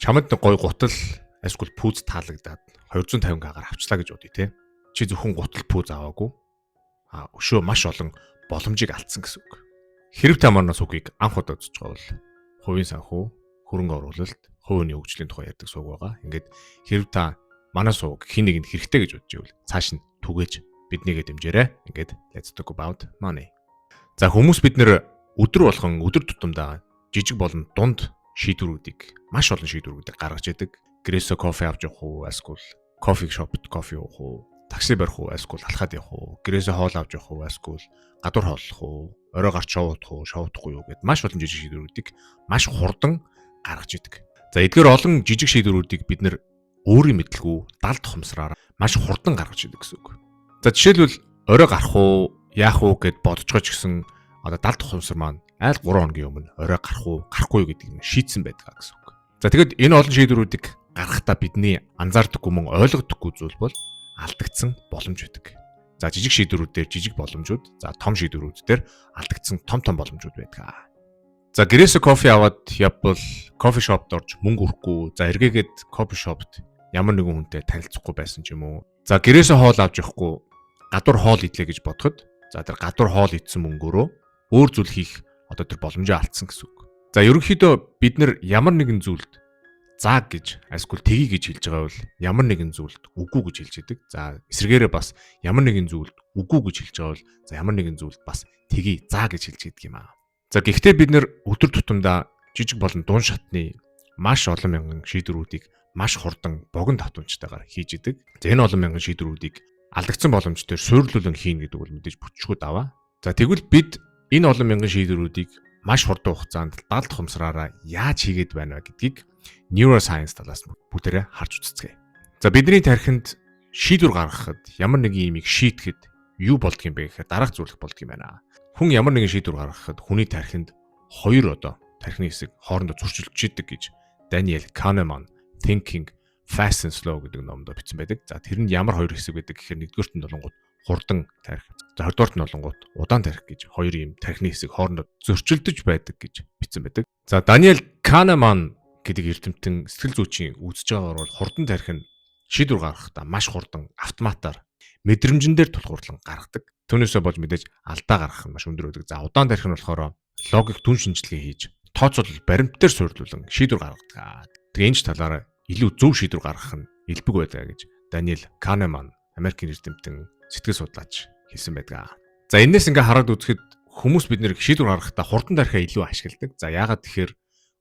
Чамд нэг гой гутал эсвэл пүүз таалагдаад 250 г-аар авчлаа гэж бодъё те. Чи зөвхөн гутал пүүз аваагүй. Өшөө маш олон боломжийг алдсан гэсэн үг. Хэрэг та манаас үгийг анх удаа үзэж байгаа бол хувийн санхүү, хөрөнгө оруулалт, хувийн хөгжлийн тухай ярьдаг сууг байгаа. Ингээд хэрэг та манаас ууг хин нэгэнд хэрэгтэй гэж бодож ивэл цааш нь түгээж биднийгээ дэмжээрэй. Ингээд let's talk about money. За хүмүүс бид нэр өдөр болгон өдөр тутамдаа жижиг болон дунд шийдвэрүүдийг маш олон шийдвэрүүдийг гаргаж яадаг. Гэрээсээ кофе авч явах уу, эсвэл кофе шопт кофе уух уу, такси барих уу, эсвэл алхаад явах уу, гэрээсээ хоол авч явах уу, эсвэл гадуур хооллох уу, орой гарч шоудах уу, шоудахгүй юу гэд маш олон жижиг шийдвэрүүдийг маш хурдан гаргаж яадаг. За эдгээр олон жижиг шийдвэрүүдийг бид нэр өөрийн мэдлгүй далд хумсраар маш хурдан гаргаж яадаг гэсэн үг. За жишээлбэл орой гарах уу, яах уу гэд бодож байгаа ч гэсэн одоо далд хумсар маань айл 3 хоногийн өмнө орой гарах уу, гарахгүй юу гэдгийг шийдсэн байдаг гэсэн үг. За тэгэд энэ олон шийдвэрүүдийг гаргахдаа бидний анзаардаггүй мөн ойлгодоггүй зүйл бол алдагдсан боломж байдаг. За жижиг шийдвэрүүдээр жижиг боломжууд, за том шийдвэрүүдээр алдагдсан том боломжууд байдаг. За гэрээсээ кофе аваад явбал кофе шопд орж мөнгө өрөхгүй, за эргээгээд кофе шопд ямар нэгэн хүнтэй танилцахгүй байсан ч юм уу. За гэрээсээ хоол авч явахгүй, гадуур хоол идлээ гэж бодоход, за тэр гадуур хоол идсэн мөнгөөрөө өөр зүйл хийх одоо тэр боломжоо алдсан гэсэн үг. За ерөнхийдөө бид нар ямар нэгэн зүйлд заа гэж эсвэл тгий гэж хэлж байгаа бол ямар нэгэн зүйлд үгүй гэж хэлж яадаг. За эсвэргээрээ бас ямар нэгэн зүйлд үгүй гэж хэлж байгаа бол за ямар нэгэн зүйлд бас тгий заа гэж хэлж яадаг юм аа. За гэхдээ бид нар өдөр тутамдаа жижиг болон дунд шатны маш олон мянган шийдвэрүүдийг маш хурдан богино татамжтайгаар хийж яадаг. За энэ олон мянган шийдвэрүүдийг алдагдсан боломжтой суйрлуулан хийн гэдэг бол мэдээж бүтчгүй даваа. За тэгвэл бид энэ олон мянган шийдвэрүүдийг маш хурдан хугацаанд далд хумсраараа яаж хийгээд байна вэ гэдгийг neuroscience талаас бүгдээрээ харж үзцгээе. За бидний тархинд шийдвэр гаргахад ямар нэгэн юмыг шийдэхэд юу болдго юм бэ гэхээр дараах зүйлх болдго юм байна. Хүн ямар нэгэн шийдвэр гаргахад хүний тархинд хоёр тархины хэсэг хоорондоо зөрчилдөж идэг гэж Daniel Kahneman Thinking Fast and Slow гэдэг номдо бичсэн байдаг. За тэр нь ямар хоёр хэсэг байдаг гэхээр нэгдүгээрт нь болонгууд хурдан тархи. За хоёрдугаарт нь болонгууд удаан тархи гэж хоёр юм тархины хэсэг хоорондоо зөрчилдөж байдаг гэж бичсэн байдаг. За Daniel Kahneman гэдэг эрдэмтэн сэтгэл зүйчийн үзэж байгаагаар бол хурдан тархи нь шийдвэр гаргахдаа маш хурдан автоматар мэдрэмжэн дээр тулгуурлан гаргадаг. Түүнээсээ болж мэдээж алдаа гаргах нь маш өндөр байдаг. За удаан тархи нь болохоор логик түн шинжилгээ хийж тооцоолол баримт дээр суйрлуулан шийдвэр гаргадаг. Тэгээ энэ ч талаараа илүү зөв шийдвэр гаргах нь элбэг байдаг гэж Daniel Kahneman Америкийн эрдэмтэн сэтгэл судлаач хэлсэн байдаг. За энэс ингээ хараад үзэхэд хүмүүс бид нэр шийдвэр гаргахдаа хурдан тархиа илүү ашигладаг. За яагаад тэгэхээр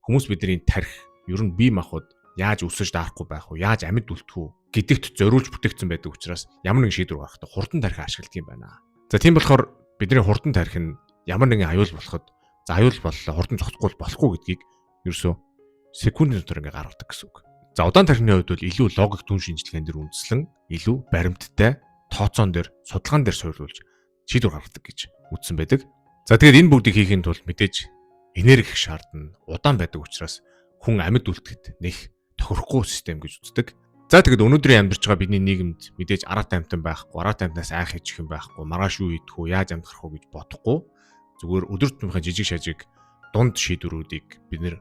хүмүүс бидний тархи ер нь бие махбод яаж өсөж даахгүй байх вэ? Яаж амьд үлдэх үү гэдэгт зориулж бүтээгдсэн байдаг учраас ямар нэгэн шийдвэр гаргахдаа хурдан тархиа ашигладаг юм байна. За тийм болохоор бидний хурдан тархи нь ямар нэгэн аюул болоход за аюул боллоо хурдан зогсохгүй болохгүй гэдгийг ерөөсөө секундын дотор ингээ гаргадаг гэсэн үг. За удаан тархины хувьд бол илүү логик түн шинжилгээнд дэр үндэслэн илүү баримттай тооцоон дээр судалгаан дээр суйрлуулж шийдвэр гаргадаг гэж үзсэн байдаг. За тэгээд энэ бүгдийг хийхин тулд мэдээж энерги их шаардна, удаан байдаг учраас хүн амьд үлдэхэд нэх тохирохгүй систем гэж үздэг. За тэгээд өнөөдрийн амьдарч байгаа бидний нийгэмд мэдээж арга тамтан байхгүй, арга тамтнаас айх хийх юм байхгүй, маргааш юу идэх үү, яаж амьдрах уу гэж бодохгүй. Зүгээр өдөр тутмынхаа жижиг шажиг дунд шийдвэрүүдийг бид нэр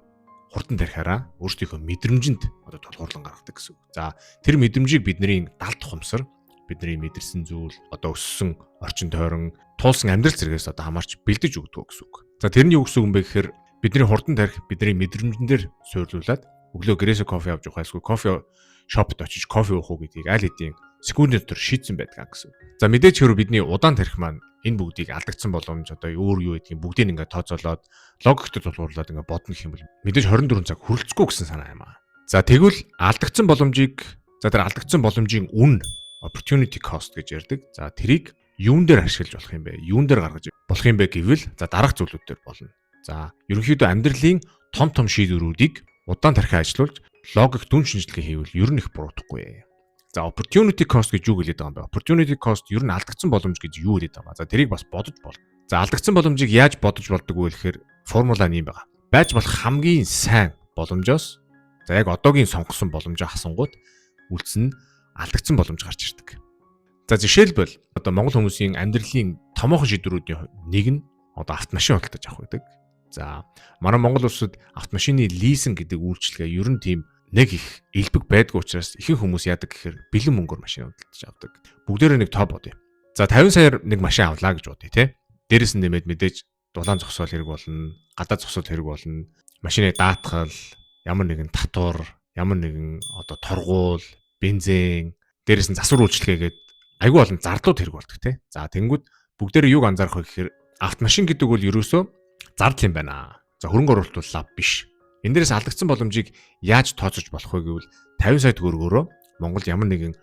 хурдан тархиараа өөрсдийнхөө мэдрэмжинд одоо тулгуурлан гаргадаг гэсэн үг. За тэр мэдрэмжийг бидний далд хумсар, бидний мэдэрсэн зүйл, одоо өссөн орчин тойрон, туулсан амьдрал зэрэгээс одоо хамаарч бэлдэж өгдөг гэсэн үг. За тэрний юу гэсэн үг юм бэ гэхээр бидний хурдан тархи бидний мэдрэмжэн дээр суйрлуулад өглөө гэрээсээ кофе авч явах эсвэл кофе шопт очиж кофе уух уу гэдгийг аль хэдийн секундын дотор шийдсэн байдаг гэсэн үг. За мэдээж хэрэг бидний удаан тархи маань энэ бүгдийг алдагдсан боломж одоо өөр юу гэдгийг бүгдийг ингээд тооцоолоод логикт тулгуурлаад ингээд бодно гэх юм бол мэдээж 24 цаг хүрэлцэхгүй гэсэн санаа юм аа. За тэгвэл алдагдсан боломжийг тэр алдагдсан боломжийн үн opportunity cost гэж ярьдаг. За тэрийг юун дээр ашиглаж болох юм бэ? Юун дээр гаргаж болох юм бэ гэвэл за дараах зүйлүүд дээр болно. За ерөнхийдөө амьдралын том шийдвэрүүдийг удаан тархи ажиллуулж логик дүн шинжилгээ хийвэл ер нь их буруудахгүй. За opportunity cost гэж юу хэлээд байгаа юм бэ? Opportunity cost ер нь алдагдсан боломж гэж юу хэлээд байгаа. За тэрийг бас бодож болно. За алдагдсан боломжийг яаж бодож болдог вэ гэхээр формула нь юм байна. Байж болох хамгийн сайн боломжоос за яг одоогийн сонгосон боломжоо хасангууд үлдсэн нь алдагдсан боломж гарч ирдэг. За жишээлбэл одоо монгол хүмүүсийн амьдралын томоохон шийдвэрүүдийн нэг нь одоо автомашин худалдаж авах гэдэг. За манай Монгол улсад автомашины лизинг гэдэг үйлчилгээ ер нь тийм нэг их элбэг байдгүй учраас ихэнх хүмүүс яадаг гэхээр бэлэн мөнгөөр машин худалдаж авдаг. Бүгдээрээ нэг тоо бодъё. За 50 саяар нэг машин авлаа гэж бодъё те. Дээрээс нь нэмээд мэдээж дулаан зогсоол хэрэг болно, гадаад зогсоол хэрэг болно. Машины даатгал, ямар нэгэн татвар, ямар нэгэн одоо торгуул, бензин, дээрээс нь засвар үйлчлэгээгээд айгүй олон зардлууд хэрэг болдог те. За тэнгүүд бүгдээрээ юуг анзаарах вэ гэхээр автомашин гэдэг бол ерөөсөө зардал юм байна. За хөрөнгө оруулалт бол лав биш. Энэ дээрээс алдагдсан боломжийг яаж тооцож болох вэ гэвэл 50 сая төгрөгөөрөө Монголд ямар нэгэн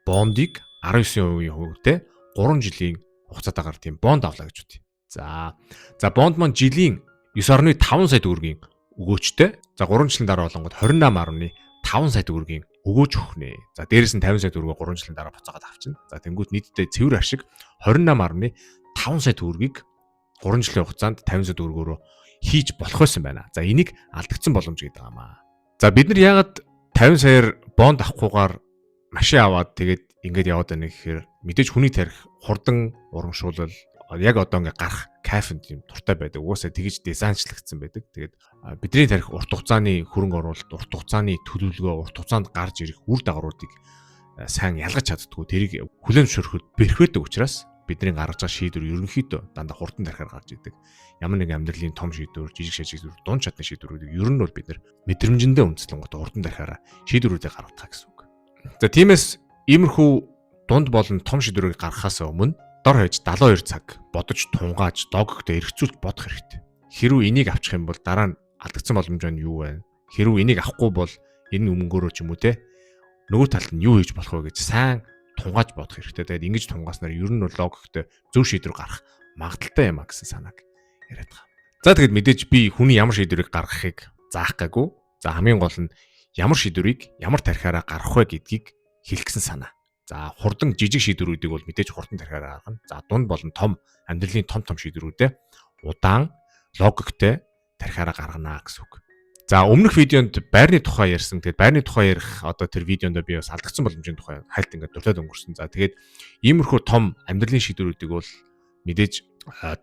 бондыг 19% хувьтай 3 жилийн хугацаатаагаар тийм бонд авлаа гэж үтээ. За бонд маань жилийн 9.5 сая төгрөгийн өгөөчтэй. За 3 жилийн дараа болонгод 28.5 сая төгрөгийн өгөөж өгөх нэ. За дээрээс нь 50 сая төгрөгөө 3 жилийн дараа буцаагаад авчихна. За тэнгуут нийтдээ цэвэр ашиг 28.5 сая төгрөгийг 3 жилийн хугацаанд 50 сая төгрөгөөрөө хийж болох байсан байна. За энийг алдагдсан боломж гэдэг юмаа. За бид нар яагаад 50 саяар бонд авахгүйгээр машин аваад тэгээд ингээд яваад байна гэхээр мэдээж хүний тарих хурдан урамшуулал яг одоо ингээд гарах кайф юм дуртай байдаг. Угаасаа тэгж дизайнчлагдсан байдаг. Тэгээд бидний тарих урт хугацааны хөрөнгө оруулалт, урт хугацааны төлөвлөгөө, урт хугацаанд гарч ирэх үр дагавруудыг сайн ялгаж чаддгүй. Тэрийг хүлээн зөвшөөрөхөд бэрхвэдэг учраас бидний гаргаж байгаа шийдвэр ерөнхийдөө дандаа хурдан тарихаар гарч идэг. Ямар нэг амьдралын том шийдвэр, жижиг шижиг дунд чадны шийдвэрүүдийг ер нь бол бид нар мэдрэмжэндээ үндэслэнгүүт хурдан тарихаараа шийдвэрүүдийг гаргадаг гэсэн үг. За тиймээс иймэрхүү дунд болон том шийдвэрийг гаргахаас өмнө дор хаяж 72 цаг бодож тунгааж логиктэй эргцүүлж бодох хэрэгтэй. Хэрвээ энийг авчих юм бол дараа нь алдагдсан боломж нь юу вэ? Хэрвээ энийг авахгүй бол энэ өмнөгөөрөө ч юм уу те нөгөө талд нь юу хийж болох вэ гэж сайн тунгааж бодох хэрэгтэй. Тэгээд ингэж тунгааснаар ер нь бол логиктэй зөв шийдвэр гарах магадaltaй юм а гэсэн санааг яриад байгаа. За тэгээд мэдээж би хүний ямар шийдвэрийг гаргахыг заах гээгүй. За хамгийн гол нь ямар шийдвэрийг ямар тарихаараа гаргах вэ гэдгийг хэлгэсэн санаа. За хурдан жижиг шийдвэрүүдийг бол мэдээж хурдан тарихаараа гаргана. За дунд болон том амьдралын том шийдвэрүүдээ удаан логиктэй тарихаараа гаргана гэсэн үг. За өмнөх видеонд байрны тухай ярьсан. Тэгээд байрны тухай ярих одоо тэр видеонд би бас алдагдсан боломжийн тухай хальт ингээд дуртад өнгөрсөн. За тэгээд иймэрхүү том амьдралын шийдвэрүүдийг бол мэдээж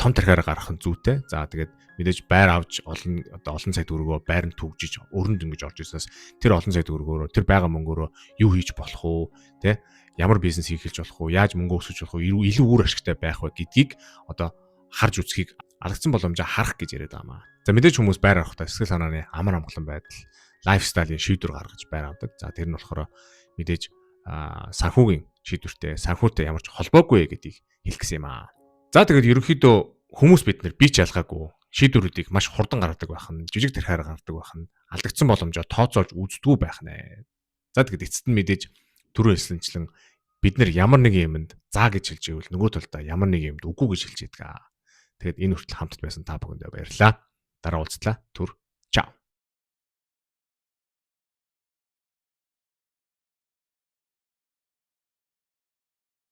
том тарихаараа гаргах нь зүйтэй. За тэгээд мэдээж байр авч олон сая төгрөгөө байранд түгжиж өрөнд ингэж орж ирсэнээс тэр олон сая төгрөгөөрөө тэр байгаа мөнгөөрөө юу хийж болох уу, тэ ямар бизнес хийхэлж болох уу, яаж мөнгө өсгөж болох уу, илүү үр ашигтай байх вэ гэдгийг одоо харж үзхийг алдагдсан боломжоо харах гэж яриад байгаа маа. За мэдээж хүмүүс байр авахдаа сэтгэл санааны амар амгалан байдал, лайфстайлын шийдвэр гаргаж байр авдаг. За тэр нь болохоор мэдээж санхүүгийн шийдвэртэй, санхүүтэй ямар ч холбоогүй гэдгийг хэлгэсэн юм аа. За тэгээд ерөнхийдөө хүмүүс бид нар бий ч ялгаагүй шийдвэрүүдийг маш хурдан гаргадаг байх нь, жижиг тарихаар гаргадаг байх нь, алдагдсан боломжоо тооцоолж үздэггүй байх нэ. За тэгээд эцэст нь мэдээж түрүү хэлсэнчлэн бид нар ямар нэг юмд заа гэж хэлж ивэл нөгөө талдаа ямар нэг юмд үгүй гэж хэлж идэг. Тэгээд энэ хүртэл хамт байсан та бүхэндээ баярлалаа. Дараа уулзлаа. Түр.